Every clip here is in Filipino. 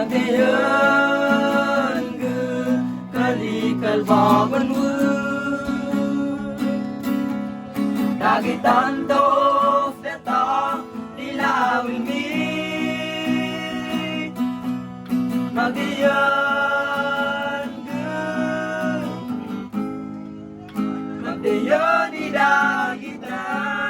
Magayon ge kalikal baban wu dagitan tof data dilawin mi Magayon ge Magayon di dagitan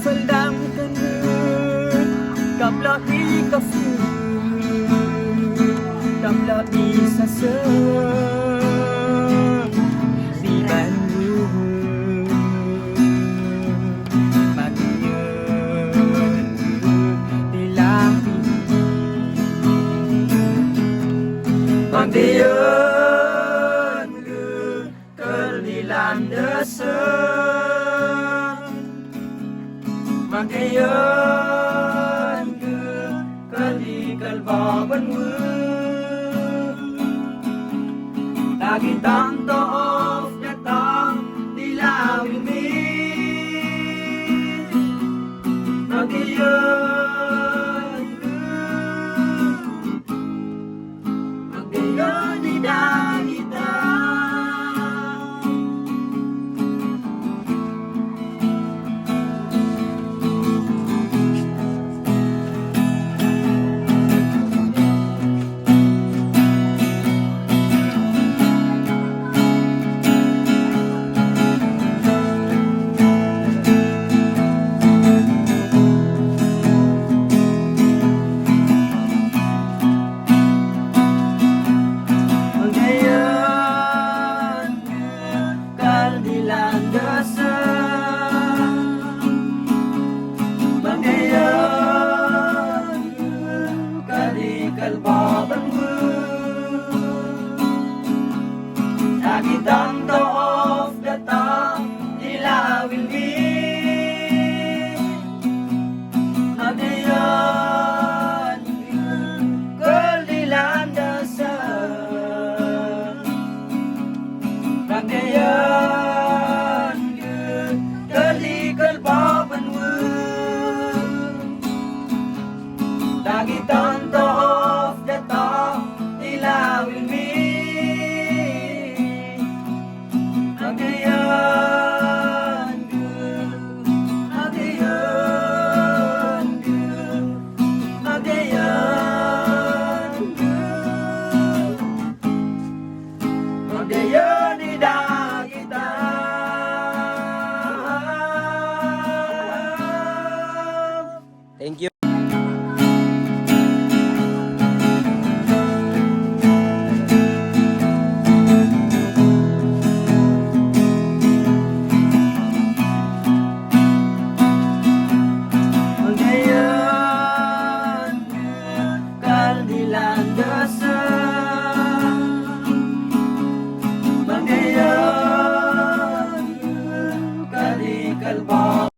phần đam cơn mưa gặp lo đi cà phê gặp lo đi xa xưa vì bạn yêu mà nhớ đi làm bằng đi ơn cơn đi làm đỡ sớm Magayon ge kalikal baban wu dagitan tof datang dilawin mi Magayon ge Magayon di dagitan baban wu dagitan tof datang dilawin mi Magayon kal dilandasa Magayon kalikal baban wu dagitan tof datang dilawin mi Magayon Magayon Magayon Magayon di dagitan. Thank you. Magayon kalikal